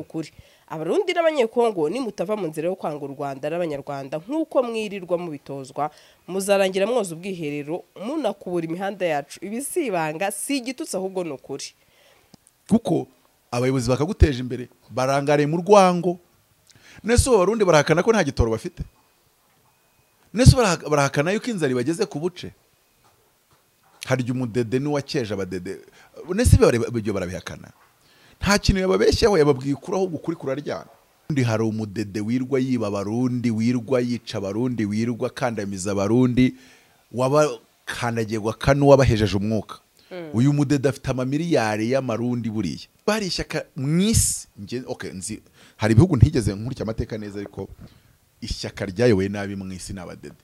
ukuri abarundi n'abanyekongo nimutava mu nzira yo kwanga u Rwanda n'abanyarwanda nkuko mwirirwa mu bitozwa muzarangira mwoza ubwiherero munakubura imihanda yacu ibisibanga si igitutsi ahubwo n'ukuri kuko abayobozi bakaguteje imbere barangariye mu rwango nese abarundi barahakana ko nta gitoro bafite nese barahakana yuko inzara ibageze ku buce harya umudede n'uwakeje abadede nese ibyo barabihakana nta kintu yababeshyaho yababwiye kuraho gukuri kuraryana ndi hari umudede wirwa yiba abarundi wirwa yica abarundi wirwa kandamiza abarundi wabakandagirwa kanu wabahejeje umwuka uyu mudede afite amamiliyari y'amarundi buriya bari ishyaka mwisi nzi hari ibihugu ntigeze nkurikira amateka neza ariko ishyaka ryayoboye nabi mwisi n'abadede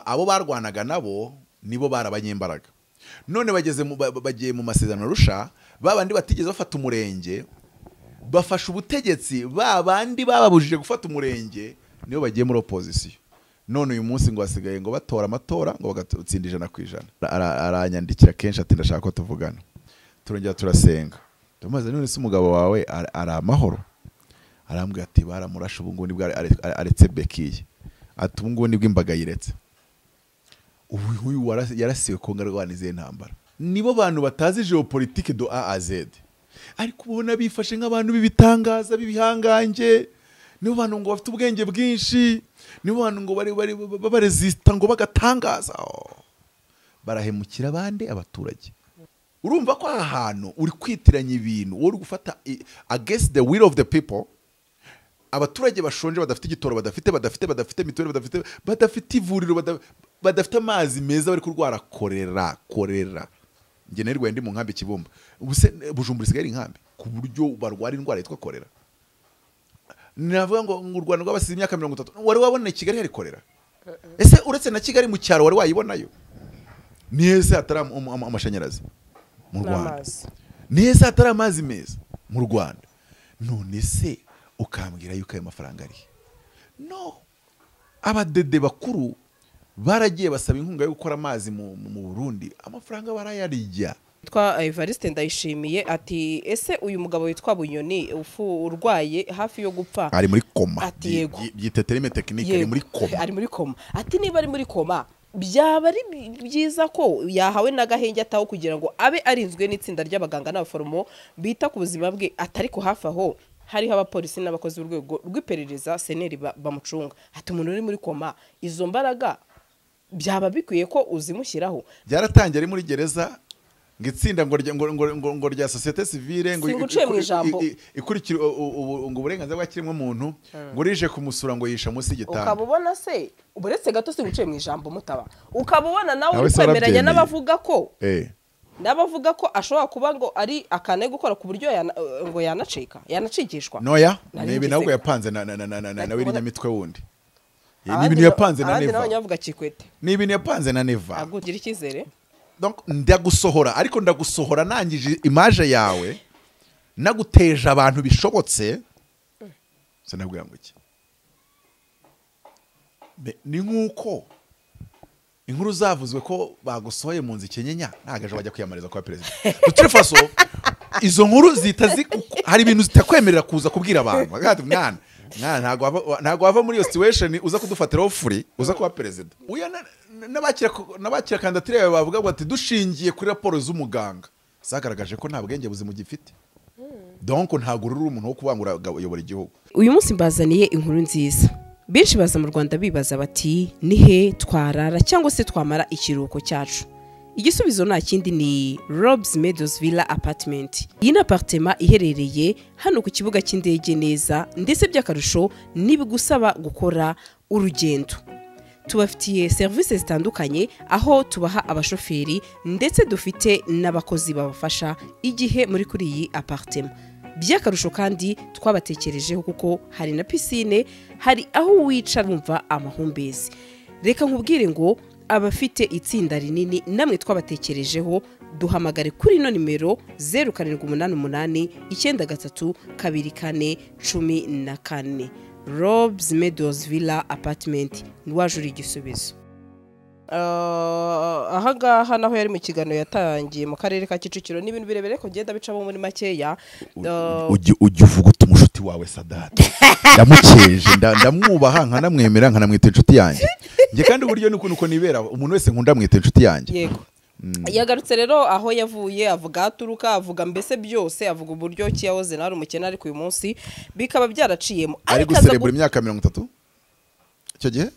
abo barwanaga nabo nibo barabanyembaraga none bagiye mu masezerano rusha babandi batigeze bafata umurenge bafasha ubutegetsi babandi bababujije gufata umurenge nibo bagiye muri opposition none uyu munsi ngo basigaye ngo batora amatora ngo bagatsinda 100%. Aranyandikira kenshi ati ndashaka ko tuvugana turongera turasenga tumaze none se umugabo wawe ari amahoro arambwira ati baramurasha ubu ngo nibwo aretse bekiye ati ubu ngo nibwo imbaga yiretse uyu yarasiwe ko ngarwanize intambara nibo bantu batazi geopolitique do A à Z ariko ubona bifashe nk'abantu bibitangaza bibihanganje nibo bantu ngo bafite ubwenge bwinshi nibo bantu ngo bari resista ngo bagatangaza barahemukira abandi abaturage urumva ko ahantu uri kwitiranya ibintu uri gufata against the will of the people abaturage bashonje badafite igitoro badafite mituweli badafite ivuriro badafite amazi meza bari kurwara korera nge nerwa ndi mu nkambi Kibumba ubuse Bujumbura isigaye inkambi ku buryo barwara indwara yitwa korera navuga ngo u Rwanda rw'abasize imyaka 30 wari wabona Kigali hari korera ese uretse na Kigali mu cyaro wari wayibonayo niyese atari amashanyarazi mu Rwanda niyese atari amazi meza mu Rwanda none se ukambwira yuko ayo mafaranga ari no abadede bakuru baragiye basaba inkunga yo gukora amazi mu Burundi amafaranga barayarija twa Evariste Ndayishimiye ati ese uyu mugabo witwa Bunyoni ufu urwaye hafi yo gupfa ari muri koma byitetereme technique ari muri koma ati niba ari muri koma byaba ari byiza ko yahawe n'agahenge ataho kugira ngo abe arinzwe n'itsinda ry'abaganga n'abaforomo bita ku buzima bwe atari ko hafi aho hariho abapolisi n'abakozi b'urwego rw'iperereza seneri bamucunga ati umuntu uri muri koma izo mbaraga byaba bikwiye ko uzimushyiraho byaratangiye ari muri gereza ngo itsinda ngo rya societe civile ngo ikurikira ngo uburenganzira bw'akiremwa muntu ngo rije kumusura ngo yisha munsi y'igitanda ukabubona se uburetse gato singuciye mu ijambo mutaba ukabubona nawe uri kwemeranya n'abavuga ko ashobora kuba ngo ari akane gukora ku buryo ngo yanacikishwa noya nibi nabwo yapanze na w'inyamitwe wundi n'ibintu yapanze na Neva n'abanyavuga Kikwete n'ibintu yapanze na Neva agugira ikizere donc ndagusohora ariko ndagusohora nangije image yawe naguteje abantu bishobotse se nabwira ngo iki ni nkuko inkuru zavuzwe ko bagusohoye mu nzi Kenyenya nagaje bajya kwiyamariza kwa president tutrefaso izo nkuru hari ibintu zitakwemerera kuza kubwira abantu bagati mwana ntago wava muri iyo situation uza kudufatiraho free uza kuba president uya n'abakira kandidatire yawe bavuga bati dushingiye kuri raporo z'umuganga zagaragaje ko nta bwenge buzima gifite donc ntago ruri umuntu wo kubangura uyobora igihugu uyu munsi mbazaniye inkuru nziza benshi baza mu Rwanda bibaza bati nihe twarara cyangwa se twamara ikiruhuko cyacu igisubizo nta kindi ni Rob's Meadows Villa Apartment iyi ni apartment iherereye hano ku kibuga cy'indege neza ndetse by'akarusho nibigusaba gukora urugendo tubafitiye services zitandukanye aho tubaha abashoferi ndetse dufite n'abakozi babafasha igihe muri kuri iyi apartment by'akarusho kandi twabatekerejeho kuko hari na piscine hari aho wicara wumva amahumbezi reka nkubwire ngo abafite itsinda rinini namwe twabatekerejeho duhamagare kuri no nimero 0788 93 24 Rob's Meadows Villa Apartment niwajura igisubizo ahangaha naho yari mu kiganiro yatangiye mu karere ka Kicukiro n'ibintu birebere ko genda bicamo muri makeya ujye uvuga uti umushuti mushiki wawe Sadate ndamukeje ndamwubaha nkanamwemera nkanamwita inshuti yanjye nge kandi uburyo nuko nibera umuntu wese nkunda mwita inshuti yanjye. Yego. Yagarutse rero aho yavuye avuga aturuka avuga mbese byose avuga uburyo ki yahoze nari umukene ariko uyu munsi bikaba byaraciyemo ari guserebura imyaka 30 icyo gihe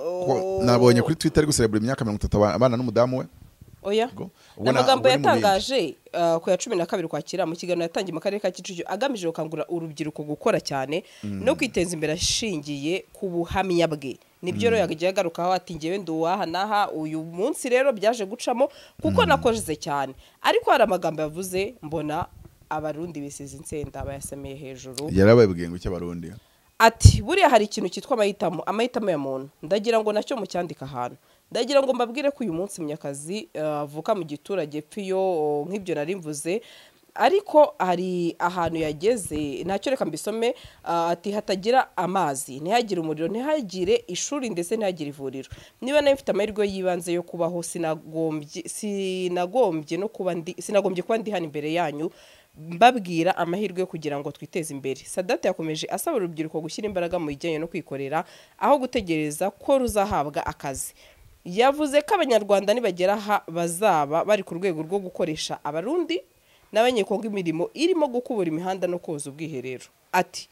nabonye kuri Twitter ari guserebura imyaka 30 abana n'umudamu we. Oya n'amagambo yatangaje ku ya 12 kwakira mu kiganiro yatangiye mu karere ka Kicukiro agamije gukangura urubyiruko gukora cyane no kwiteza imbere ashingiye ku buhamya bwe. Nibyo rero yagiye agarukaho ati ngewe nduwaha naha uyu munsi rero byaje gucamo kuko nakoze cyane ariko hari amagambo yavuze mbona abarundi bisize insenda bayasemeye hejuru. Yarababwiye ngo cy'abarundi ati buriya hari ikintu cyitwa amahitamo ya muntu ndagira ngo nacyo mucyandika ahantu ndagira ngo mbabwire ko uyu munsi Munyakazi avuka mu giturage pfiyo nk'ibyo nari mvuze ariko hari ahantu yageze ntacyo reka mbisome ati hatagira amazi ntihagire umuriro ntihagire ishuri ndetse ntihagire ivuriro niba nayo mfite amahirwe y'ibanze yo kubaho sinagombye kuba ndi hano imbere yanyu mbabwira amahirwe yo kugira ngo twiteze imbere. Sadate yakomeje asaba urubyiruko gushyira imbaraga mu bijyanye no kwikorera aho gutegereza ko ruzahabwa akazi. Yavuze ko abanyarwanda nibagera aha bazaba bari ku rwego rwo gukoresha abarundi n'abanyekongo imirimo irimo gukubura imihanda no koza ubwiherero. Ati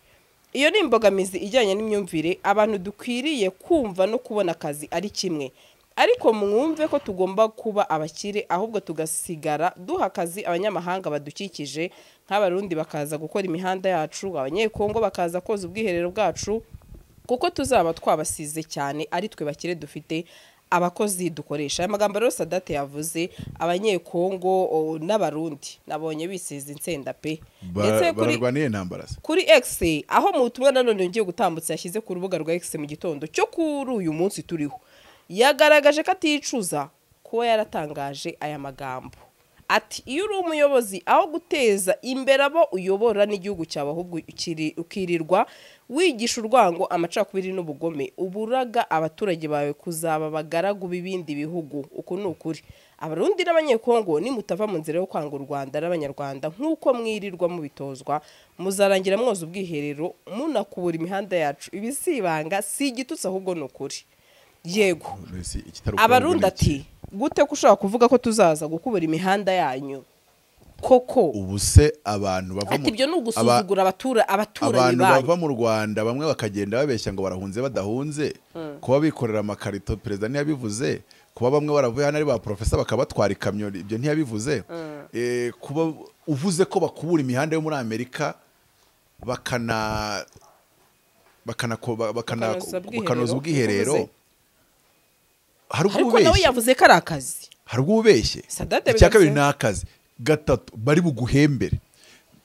iyo ni imbogamizi ijyanye n'imyumvire abantu dukwiriye kumva no kubona akazi ari kimwe ariko mwumve ko tugomba kuba abakire ahubwo tugasigara duha akazi abanyamahanga badukikije nk'abarundi bakaza gukora imihanda yacu abanyekongo bakaza koza ubwiherero bwacu kuko tuzaba twabasize cyane ari twe bakire dufite abakozi dukoresha. Aya magambo rero Sadate yavuze abanyekongo n'abarundi nabonye bisize insenda pe ndetse kuri X aho mu butumwa nanone ngiye gutambutsa yashyize ku rubuga rwa X mu gitondo cyo kuri uyu munsi turiho yagaragaje ko aticuza kuba yaratangaje aya magambo. Ati iyo uri umuyobozi aho guteza imbere abo uyobora n'igihugu cyawe ahubwo ukirirwa wigisha urwango amacakubiri n'ubugome uburaga abaturage bawe kuzaba bagaragu b'ibindi bihugu. Uko ni ukuri abarundi n'abanyekongo nimutava mu nzira yo kwanga u Rwanda n'abanyarwanda nk'uko mwirirwa mubitozwa muzarangira mwoza ubwiherero munakubura imihanda yacu ibisibanga si igitutsi ahubwo ni ukuri. Yego abarundi ati gute kushaka kuvuga ko tuzaza gukubura imihanda yanyu koko ubuse abantu bava mu ibyo nugusuzugura abaturanyi bava mu Rwanda bamwe bakagenda babeshya ngo barahunze badahunze kuba bikorera amakarito perezida ntiyabivuze kuba bamwe baravuye hano ari ba professor bakabatwara ikamyo ibyo ntiyabivuze kuba uvuze ko bakubura imihanda yo muri Amerika bakanoza ubwiherero ariko nawe yavuze ko ari akazi hari ububeshye icya kabiri ni akazi gatatu bari buguhembere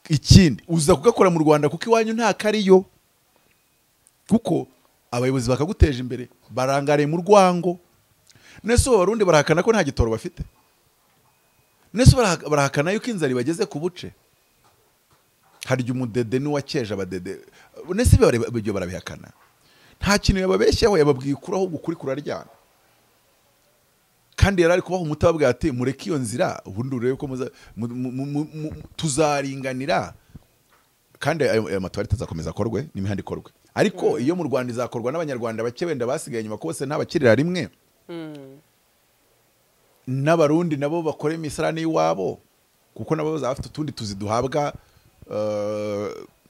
ikindi uza kugakora mu Rwanda kuko iwanyu nta kariyo kuko abayobozi bakaguteje imbere barangariye mu rwango nese abarundi barahakana ko nta gitoro bafite nese barahakana yuko inzara bageze ku buce harya umudede n'uwakeje abadede nese ibyo barabihakana nta kintu yababeshyaho yababwiye kuraho gukuri kuraryana kandi yarari kubaho umutabwa ati mureke iyo nzira ubundi urebe ko tuzaringanira kandi ayo matwari tazakomeza korwe n'imihanda ikorwe ariko iyo mu Rwanda izakorwa n'abanyarwanda bake wenda basigaye nyuma kose ntabakirira rimwe n'abarundi nabo bakore imisarani y'iwabo kuko nabo bazafite utundi tuzi duhabwa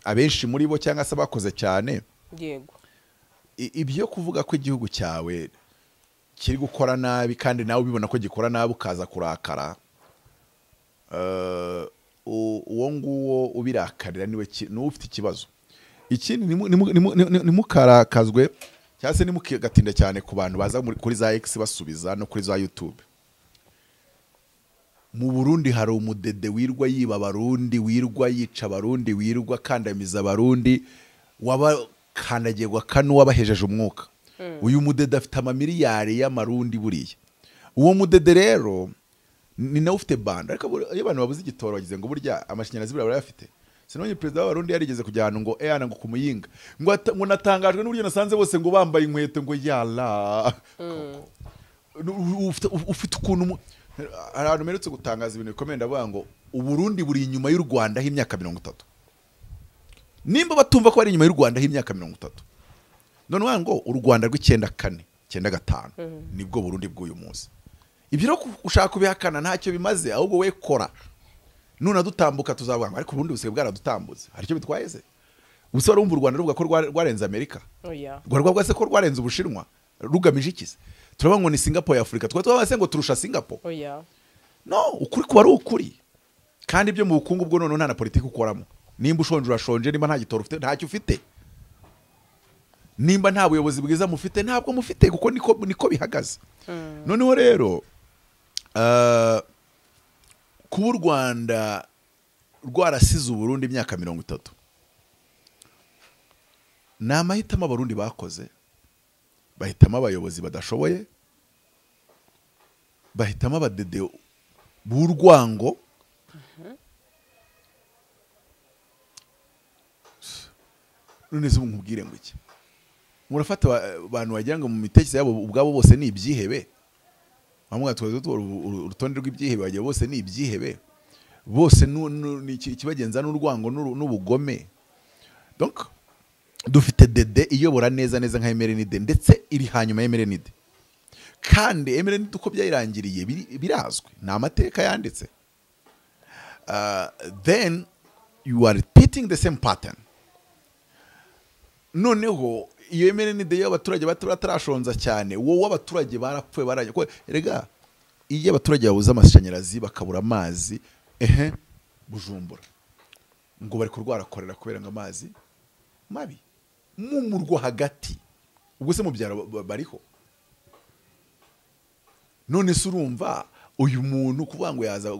abenshi muri bo cyangwa se bakoze cyane. Yego ibyo kuvuga ko igihugu cyawe kiri gukora nabi kandi nawe ubibona ko gikora nabi ukaza kurakara uwo nguwo ubirakarira niwe ufite ikibazo. Ikindi nimukarakazwe cyangwa se nimugatinda cyane ku bantu baza kuri za X basubiza no kuri za YouTube. Mu Burundi hari umudede wirwa yiba abarundi wirwa yica abarundi wirwa kandamiza abarundi wabakandagirwa kanu wabahejeje umwuka. Uyu mudede afite amamiliyari y'amarundi buriya uwo mudede rero ni nawe ufite banda ariko iyo abantu babuze igitoro bagize ngo burya amashanyarazi buriya barayafite. Sinonye perezida w'abarundi yarigeze kujyana ngo eyana ngo kumuyinga ngo natangajwe n'uburyo nasanze bose ngo bambaye inkweto ngo yala ufite ukuntu abantu meretse gutangaza ibintu bikomeye ndavuga ngo Uburundi buri inyuma y'u Rwanda h'imyaka 30 nimba batumva ko bari inyuma y'u Rwanda h'imyaka 30 none ngo u Rwanda rw'94 95 nibwo Burundi bw'uyu munsi ibyo rero ushaka kubihakana ntacyo bimaze ahubwo we kora nuna dutambuka tuzavuga ariko Burundi busigaye bwaradutambutse hari cyo bitwaye se ubuse warumva u Rwanda ruvuga ko rwarenze Amerika rwa se ko rwarenze Ubushinwa rugamije ikize turabanga ngo ni Singapore ya Afrika twabase ngo turusha Singapore no ukuri kuba ari ukuri kandi ibyo mu bukungu bwo none nta na politiki ukoramo nimba ushonje urashonje nimba nta gitoro ufite ntacyo ufite nimba nta buyobozi bwiza mufite ntabwo mufite kuko niko bihagaze noneho rero kuba u Rwanda rwarasize Uburundi imyaka 30 ni amahitamo abarundi bakoze bahitamo abayobozi badashoboye bahitamo abadede b'urwango none se nkubwire ngo iki murafata abantu wagira ngo mu mitekerereze yabo ubwabo bose ni ibyihebe bamwe urutonde rw'ibyihebe bagiye bose ni ibyihebe bose ikibagenza n'urwango n'ubugome donc dufite dede iyobora neza nka Emerenide ndetse iri hanyuma Emerenide kandi Emerenide uko byayirangiriye birazwi ni amateka yanditse then you are repeating the same pattern noneho iyo Emerenide y'abaturage batarashonza cyane wowe abaturage barapfuye barajya ko rega iyo abaturage babuze amashanyarazi bakabura amazi Bujumbura ngo bari kurwarakorera kubera ngo amazi mabi mu murwa hagati ubwo se mu byaro bariho none se urumva uyu muntu kuvuga ngo yaza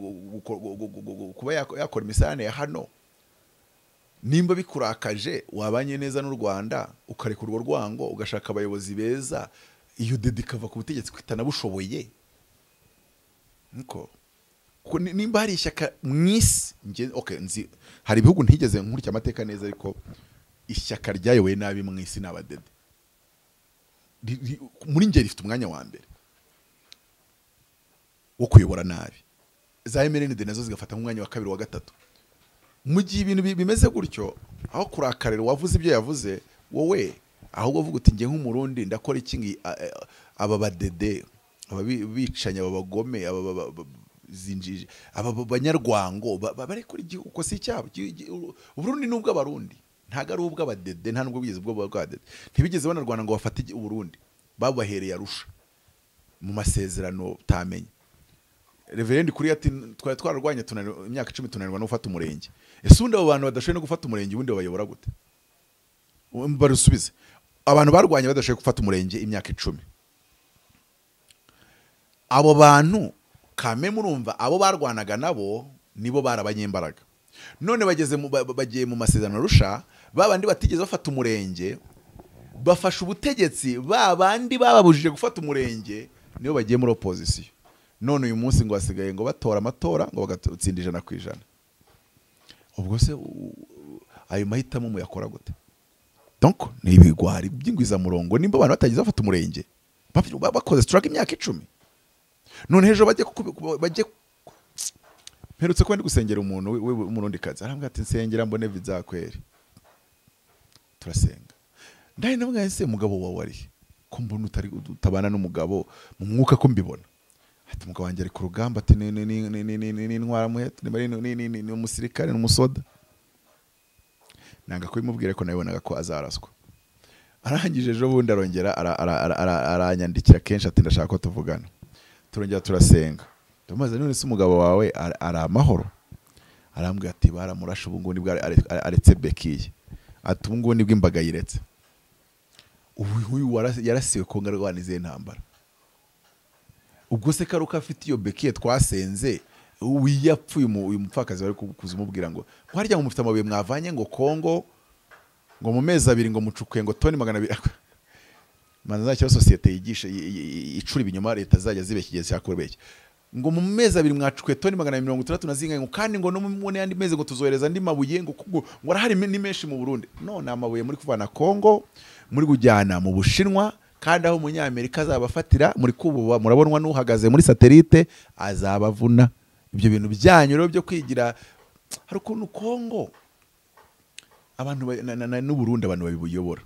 kuba yakora imisarane ya hano nimba bikurakaje wabanye neza n'u Rwanda ukareka urwo rwango ugashaka abayobozi beza iyo dedikava ku butegetsi kwitana bushoboye niko nimba hari ishyaka mwisi nzi hari ibihugu ntigeze nkurikira amateka neza ariko ishyaka ryayoboye nabi mwisi n'abadede muri ngeri rifite umwanya wa mbere wo kuyobora nabi za Emerenide nazo zigafata umwanya wa kabiri wa gatatu mu gihe ibintu bimeze gutyo aho kurakarira wavuze ibyo yavuze wowe ahubwo uvuga uti ngiye nk'umurundi ndakora iki aba badede aba bicanya aba bagome aba zinjije aba banyarwango bari kuri igihugu ko si cyabo Uburundi nubwo abarundi ntago ari ubwo abadede nta nubwo bigeze ubwo bw'abadede ntibigeze banarwana ngo bafate Uburundi babahereye Arusha mu masezerano tamenye Reverend kuri ati twari twararwanye imyaka 10 tunanirwa no gufata umurenge ese undi abo bantu badashoboye no gufata umurenge ubundi bayobora gute barusubize abantu barwanye badashoboye gufata umurenge imyaka 10 abo bantu kame murumva abo barwanaga nabo nibo barabanyembaraga none bagiye mu masezerano Arusha babandi batigeze bafata umurenge bafasha ubutegetsi babandi bababujije gufata umurenge nibo bagiye muri opposition none uyu munsi ngo basigaye ngo batora amatora ngo bagatsinda 100%. Ubwo se ayo mahitamo mu yakora gute? Donc ni ibigwari by'ingwiza murongo nimba abantu batagize bafata umurenge bakoze strike imyaka 10 none hejo bajye mperutse ko ndi gusengera umuntu w'umurundi kazi arambwa ati nsengera mbone vizakweri turasenga ndaye navuga ese mugabo wawe ari ko mbona utari utabana n'umugabo mu mwuka ko mbibona ati umugabo wanjye ari ku rugamba ati ni ntwara muhete ni umusirikare n'umusoda nanga ko bimubwire ko nabibonaga ko azaraswa arangije ejo bundi arongera aranyandikira kenshi ati ndashaka ko tuvugana turongera turasenga tumaze none se umugabo wawe ari amahoro arambwira ati baramurasha ubu ngundi bwa aretse bekiye ati ubu ngundi bw'imbaga yiretse uyu yarasiwe ko ngarwanize intambara ubwo se karuka afite iyo bekiye twasenze wiyapfuye uyu mupfakazi bari kuzumubwira ngo harya ngo mufite amabuye mwavanye ngo Kongo ngo mu mezi 2 ngo mucukuye ngo toni 200 manza cyo societe yigisha icuri binyuma leta zajya zibekigeze cyakurebeke ngo mu mezi 2 mwacukuye toni 130 nazinga ngo kandi ngo no mu yandi mezi ngo tuzohereza andi mabuye ngo arahari ni menshi mu Burundi none amabuye muri kuvana Kongo muri kujyana mu Bushinwa kandi aho umunyamerika azabafatira muri kububa murabonwa n'uhagaze muri satellite azabavuna ibyo bintu byanyu rero byo kwigira hari ukuntu Kongo abantu n'u Burundi abantu babiyobora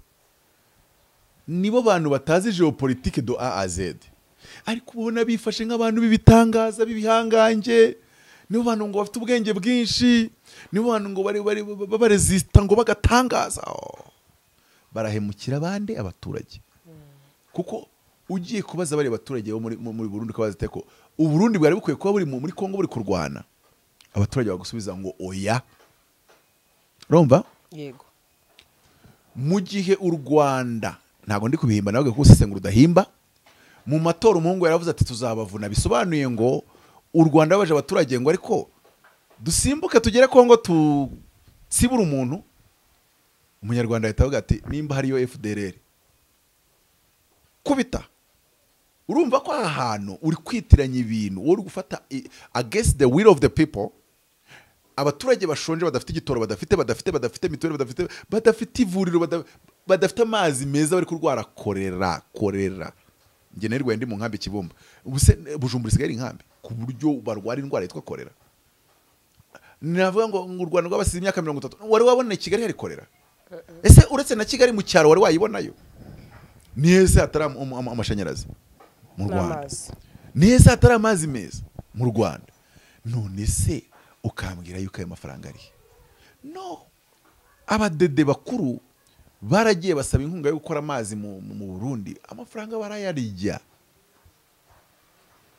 nibo bantu batazi geopolitique do A à Z, ariko ubona bifashe nk'abantu b'ibitangaza b'ibihangange, nibo bantu ngo bafite ubwenge bwinshi, nibo bantu ngo bari baresista ngo bagatangaza. Barahemukira abandi abaturage, kuko ugiye kubaza bari abaturage bo muri Burundi kabaza teko u Burundi bwari bukwiye kuba buri muri Kongo buri kurwana, abaturage bagusubiza ngo oya. Urumva? Yego. Mu gihe u Rwanda ntago ndi kubihimba nawe kuko usesengura udahimba, mu matora umuhungu yaravuze ati tuzabavuna, bisobanuye ngo u Rwanda baje abaturage ngo ariko dusimbuke tugere Kongo tutsibura umuntu. Umunyarwanda ahita avuga ati nimba hariyo FDLR kubita. Urumva ko ahantu uri kwitiranya ibintu, uri gufata against the will of the people. Abaturage bashonje badafite igitoro, badafite mituweli, badafite ivuriro, badafite amazi meza, bari kurwara korera. Nge nerwa ndi mu nkambi Kibumba, ubuse Bujumbura isigaye inkambi ku buryo barwara indwara yitwa korera. Navuga ngo u Rwanda rwabasize imyaka 30, wari wabona Kigali hari korera? Ese uretse na Kigali mu cyaro wari wayibonayo? Nese hatari amashanyarazi mu Rwanda, nese hatari amazi meza mu Rwanda, none se ukambwira yuko ayo mafaranga ari no? Abadede bakuru baragiye basaba inkunga yo gukora amazi mu Burundi, amafaranga barayarijya,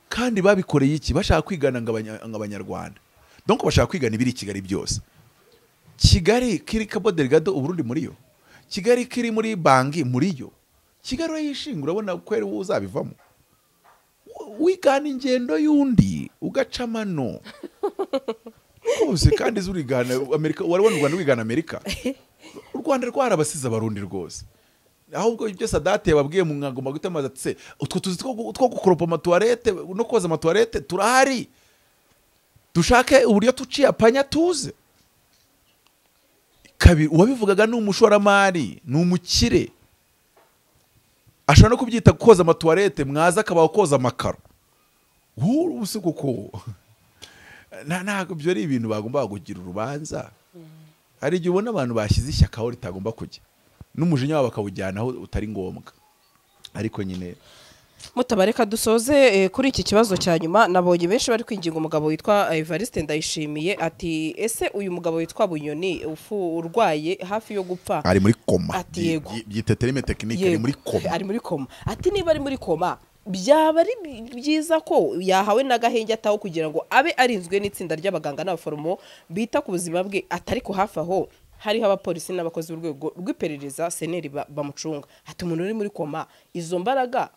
kandi babikoreye iki? Bashaka kwigana ng'abanyarwanda, donc bashaka kwigana ibiri Kigali byose. Kigali kiri Cabo Delgado Uburundi muri yo, Kigali kiri muri Bangi muri yo, Kigali urayishingura urabona ko ari uzabivamo. Wigana ingendo yundi ugaca mano kose, kandi zurigana Amerika, warabona u Rwanda wigana Amerika. U Rwanda rwarabasize abarundi rwose, ahubwo ibyo Sadate yababwiye mu mwagomba gutamaza tse utwo tuzi two gukoropa amatoilette no koza amatoilette turahari, dushake uburyo tuciye apanya tuze. Kabiri uwabivugaga ni umushoramari, ni umukire, ashobora no kubyita koza amatoilette, mwaza akabaho koza amakaro. Ubuse kuko ntabwo byo ari ibintu bagomba kugira urubanza. Hari igihe ubona abantu bashyize ishyaka aho ritagomba kujya, n'umujinya wabo bakawujyana aho utari ngombwa. Ariko nyine mutabareka dusoze kuri iki kibazo cya nyuma. Nabonye benshi bari kwinginga umugabo witwa Evariste Ndayishimiye, ati ese uyu mugabo witwa Bunyoni urwaye hafi yo gupfa, ari muri koma, byitetereme technique, ari muri koma, ari muri koma. Ati niba ari muri koma byaba ari byiza ko yahawe n'agahenge ataho kugira ngo abe arinzwe n'itsinda ry'abaganga n'abaforomo bita ku buzima bwe, atari ko hafi aho hariho abapolisi n'abakozi b'urwego rw'iperereza seneri bamucunga. Ati umuntu uri muri koma, izo mbaraga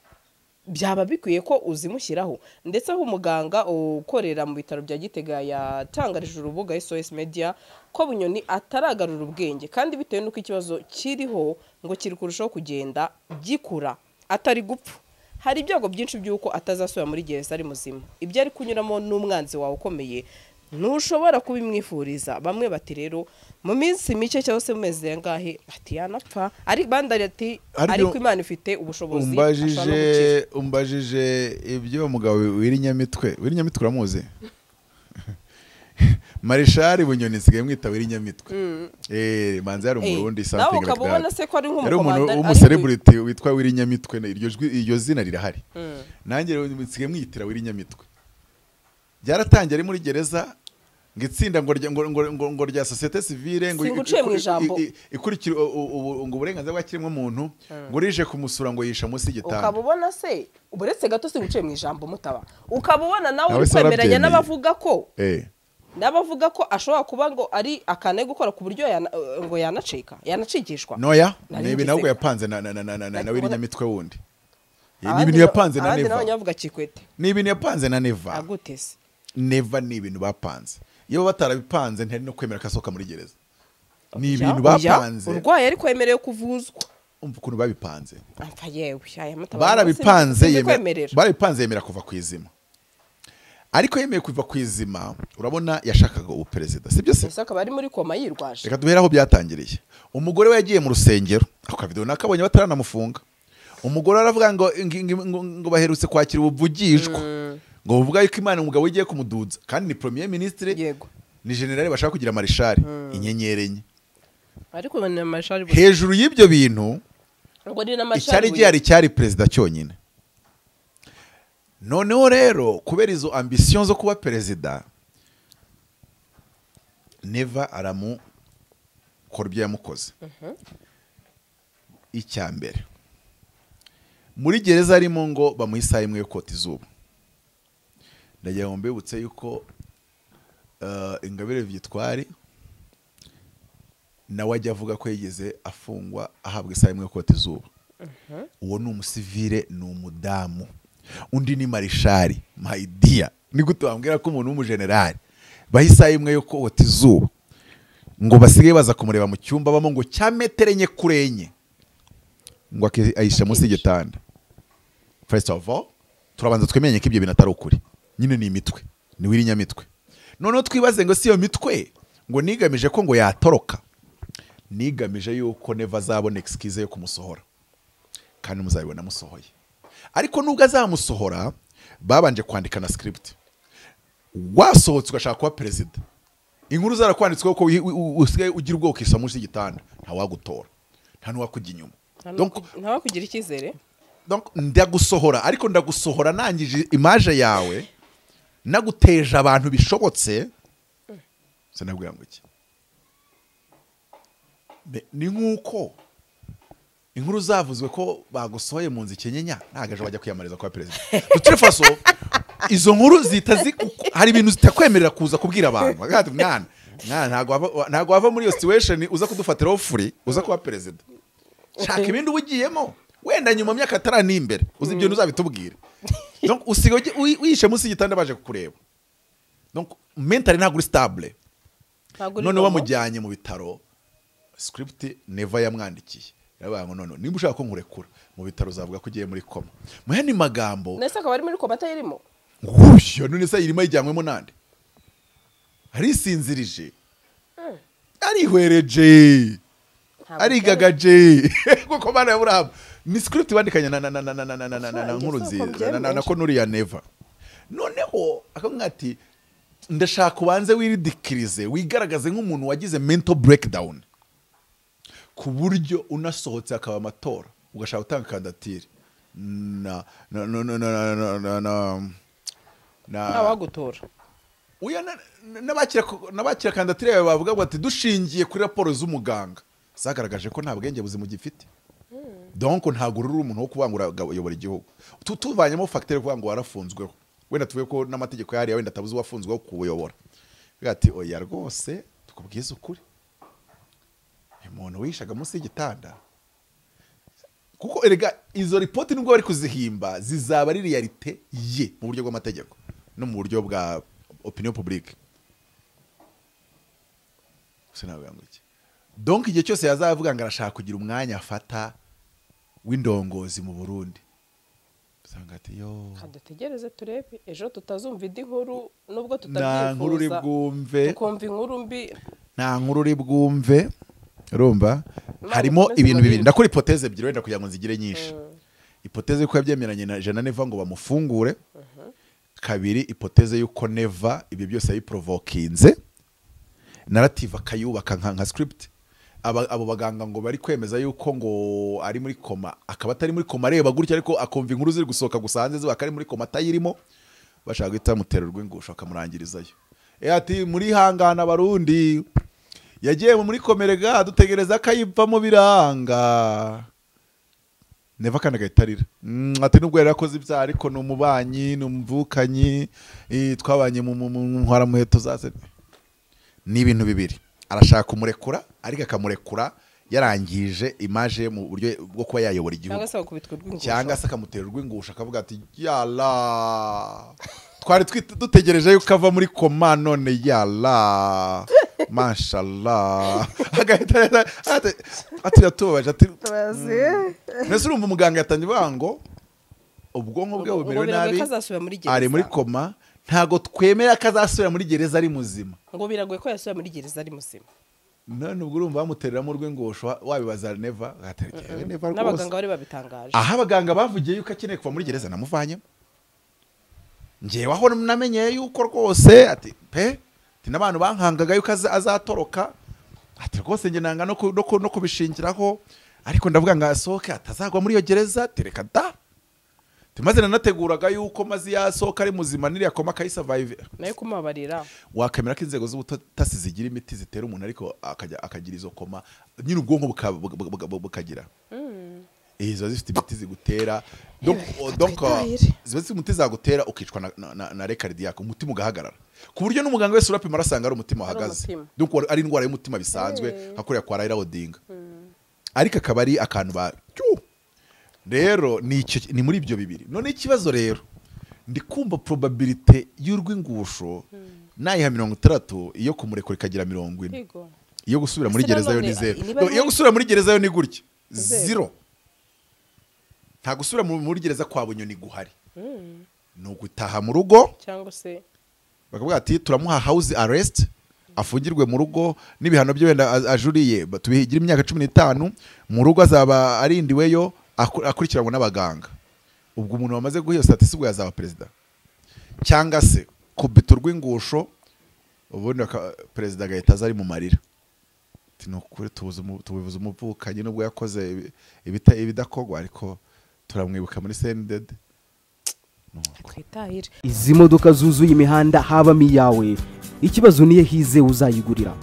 byaba bikwiye ko uzimushyiraho. Ndetse aho umuganga ukorera mu bitaro bya Gitega yatangarije urubuga SOS Media ko Bunyoni ataragarura ubwenge, kandi bitewe n'uko ikibazo kiriho ngo kiri kurushaho kugenda gikura, atari gupfa. Hari ibyago byinshi by'uko atazasubira muri gereza ari muzima. Ibyo ari kunyuramo n'umwanzi wawe ukomeye ntushobora kubimwifuriza. Bamwe bati rero mu minsi mike cyangwa se mu mezi yangahe ati yanapfa, ari bandari ati ariko Imana ifite ubushobozi. Umbajije ibyo umugabo w'Irinyamitwe uramuzi? Marishari Bunyoni sigaye mwita w'Irinyamitwe. Manzi yari umurundi something like that. Ukabona se ko ari nk'umukomanda, ari umucelebrity witwa w'Irinyamitwe, iryo zina rirahari. Nanjye sigaye mwitira w'Irinyamitwe. Byaratangiye ari muri gereza, ngitsinda ngo rya societe civile ngo ikurikira ngo uburenganzira bw'akiremwa muntu, ngo rije kumusura ngo yisha munsi y'igitanda. Ukabubona se uburetse gato singuciye mu ijambo mutaba, ukabubona nawe ukwemeranya n'abavuga ko n'abavuga ko ashobora kuba ngo ari akane gukora ku buryo ngo yanacikishwa. Noya nibi nabwo yapanze na w'Irinyamitwe wundi. Ni ibintu yapanze na Neva. Abanyavuga Kikwete. Ni ibintu yapanze na Neva. Agutese. Neva ni ibintu bapanze. Iyo batarabipanze ntari no kwemera kasoka muri gereza. Ni ibintu bapanze. Urwaye ariko yemerewe kuvuzwa. Umva ukuntu babipanze. Amfa yewe aya mata. Barabipanze yemera kuva ku izima. Ariko yemeye kuva ku izima, urabona yashakaga ubuperezida, sibyo se? Ese akaba ari muri koma yirwaje. Reka duhera aho byatangiriye. Umugore we yagiye mu rusengero, akavidewo nakabonye bataranamufunga. Umugore aravuga ngo baherutse kwakira ubuvugishwa, ngo buvuga yuko Imana umugabo igiye kumuduza, kandi ni premier ministre, yego, ni general bashaka kugira marishari inyenyeri enye. ariko ni amashari hejuru y'ibyo bintu ngo ni n'amashari icyari gihari cyari perezida cyonyine. Noneho rero kubera izo ambition zo kuba perezida, Neva aramukora ibyo yamukoze. Icya mbere muri gereza arimo ngo bamuha isaha imwe yo kota izuba. Ndagira ngo mbibutse yuko Ingabire Victoire nawe ajya avuga ko yigeze afungwa ahabwa isaha imwe yo kota izuba. Uwo ni umusivile, ni umudamu. Undi ni marishari, my dear. Ni gute wambwira ko umuntu w'umujenerali baha isaha imwe yo kota izuba ngo basigaye baza kumureba mu cyumba bamo ngo cya metero enye kuri enye ngo ayisha munsi y'igitanda. First of all, turabanza twemenye ko ibyo bintu atari ukuri. Nyine ni imitwe, ni w'irinyamitwe. Noneho twibaze ngo si iyo mitwe ngo nigamije ko ngo yatoroka, nigamije yuko Neva azabona excuse yo kumusohora, kandi muzabibona musohoye. Ariko nubwo azamusohora babanje kwandika na script. Wasohotse ugashaka kuba perezida, inkuru zarakwanditsweho ko usigaye ugira ubwoko isa munsi y'igitanda, nta wagutora, nta n'uwakujya inyuma. nta wakugira icyizere. Donc ndagusohora, ariko ndagusohora nangije image yawe, naguteje abantu bishobotse. Sanabwira ngo iki? Ni nkuko inkuru zavuzwe ko bagusohoye mu nzi Kenyenya, ntagaje bajya kwiyamariza kwa perezida. Tutire faso izo nkuru hari ibintu zitakwemerera kuza kubwira abantu. Bagati mwana ntago wava muri iyo situation uza kudufatiraho free uza kuba perezida. Shaka ibindi ubugiyemo wenda nyuma myaka atarani imbere uzi ibyo uzabitubwira. Donc usigaye wishe munsi y'igitanda baje kukureba. Donc mentally ntago uri stable. None wamujyanye mu bitaro, script Neva yamwandikiye yabaye ngo none nimba ushaka ko nkurekura mu bitaro uzavuga ko ugiye muri koma. Mu yandi magambo nese akaba ari muri koma atayirimo. Uyo none se irimo yijyanwemo nande? Arisinzirije, arihwereje, arigagaje kuko bana ya Burahamu. Ni script bandikanya na nkuru nziza na ko nuri ya Neva. Noneho akangati ndashaka ubanze wiridikirize, wigaragaze nk'umuntu wagize mental breakdown ku buryo unasohotse akaba amatora ugashaka utanga kandidatire na wagutora. Uya nabakira kandidatire yawe bavuga bati dushingiye kuri raporo z'umuganga zagaragaje ko nta bwenge buzima gifite. Donc ntago uri umuntu wo kubangura uyobora igihugu. Tuvanyemo facteur kuvuga ngo warafunzweho. Wenda tuvuye ko n'amategeko yari wenda tabuze wafunzweho kubuyobora. Bigati oya rwose tukubwiza ukuri. Umuntu wishaga munsi y'igitanda. Kuko erega izo report nubwo bari kuzihimba zizaba ari realite ye mu buryo bw'amategeko no mu buryo bwa opinion publique. Sinavuga ngo iki. Donc igihe cyose yazavuga ngo arashaka kugira umwanya afata w'indongozi mu Burundi. Usanga ati yo kadutegereze turebe ejo tutazumva indi nkuru nubwo nta nkuru uri tutabyifuza bwumve, tukumva inkuru mbi. nta nkuru uri bwumve. Urumva harimo ibintu bibiri ndakora hypothèse ebyiri wenda kugira ngo nzigire nyinshi. Hypothèse ko yabyemeranye na Jean Neva ngo bamufungure. Kabiri hypothèse yuko Neva ibyo byose yabiprovokinze, narrative akayubaka nka script. Abo baganga ngo bari kwemeza yuko ngo ari muri koma, akaba atari muri koma areba gutya ariko akumva inkuru ziri gusohoka gusanze ziba kari muri koma atayirimo, bashaka guhita mutererwa ingusho akamurangirizayo. Ati muri hangana Barundi yagiye muri komerega dutegereza akayivamo biranga. Neva kandi agahitarira ati nubwo yari yakoze ibyaha ariko ni umubanyi, ni umvukanyi, twabanye mu ntwara muheto zase. Ni ibintu bibiri, arashaka kumurekura ariko akamurekura yarangije image mu buryo bwo kuba yayobora igihugu cyangwa se akamutererwa ingusho akavuga ati yala twari dutegereje yuko ava muri koma none yala mashallah agahita ati yatubaje ati nese urumva umuganga yatangiye bango ubwonko bwe bumerewe nabi ari muri koma, ntago twemera ko azasubira muri gereza ari muzima. Ngo biragoye ko yasubira muri gereza ari muzima. None ubwo urumva bamutereramo urw'ingosho wabibaza Neva gaterekeye Neva rwose. N'abaganga bari babitangaje. Aha abaganga bavugiye yuko akeneye kuva muri gereza namuvanye. Ngewe aho namenye yuko rwose ati pe ati n'abantu bankangaga yuko azatoroka ati rwose njye nanga no kubishingiraho ariko ndavuga ngo asohoke atazagwa muri iyo gereza tereka da maze nanateguraga yuko maze yasohoka ari muzima niriya koma akayisurvive nayo kumabarira wakamera ko inzego z'ubutasi zigira imiti zitera umuntu ariko akagira izo koma nyine ubwonko bukagira izo zifite imiti zigutera donc ziba zifite imiti zagutera ukicwa na cardiaque umutima ugahagarara ku buryo n'umuganga wese urapima arasanga ari umutima wahagaze donc ari indwara y'umutima bisanzwe hakorera kwa Raila Odinga ariko akaba ari akantu ba rero ni muri ibyo bibiri none ikibazo rero ndi kumva probability y'urw'ingusho nayiha 30 iyo kumurekura ikagira 40 iyo gusubira muri gereza yo ni 0 iyo gusubira muri gereza yo ni gutya 0 nta gusubira muri gereza kwa Bunyoni guhari no gutaha mu rugo cyangwa se bakavuga ati turamuha house arrest afungirwe mu rugo n'ibihano byo wenda ajuriye tubigira imyaka 15 mu rugo azaba arindiweyo akurikiranwa n'abaganga ubwo umuntu wamaze guhiyo statistique yazaba president cyangwa se kubita urw'ingusho ubundi president gahita azari mu marira tino kuri tubuvuza umuvukanye nubwo yakoze ibidakogwa ariko turamwibuka muri CNDD izi modoka zuzuye imihanda habamo iyawe ikibazo niye hize uzayigurira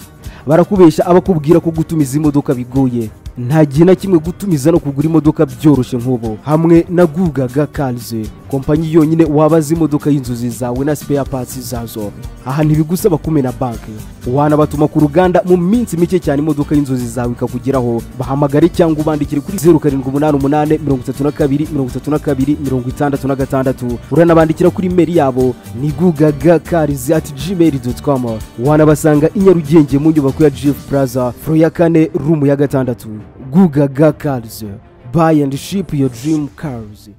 barakubesha abakubwira ko gutumiza imodoka bigoye nta gihe na kimwe gutumiza no kugura imodoka byoroshye nk'ubu hamwe na Gugaga Cars kompanyi yonyine wabaza imodoka y'inzozi zawe na spare parts zazo aha ntibigusaba kumena banki wanabatuma ku ruganda mu minsi mike cyane imodoka y'inzozi zawe ikakugeraho bahamagare cyangwa ubandikire kuri 0788323266 uranabandikira kuri mail yabo ni gugagacars@gmail.com wanabasanga i Nyarugenge mu nyubako ya Jeff Plaza floor ya 4 room ya 6 Gugaga Cars buy and ship your dream cars.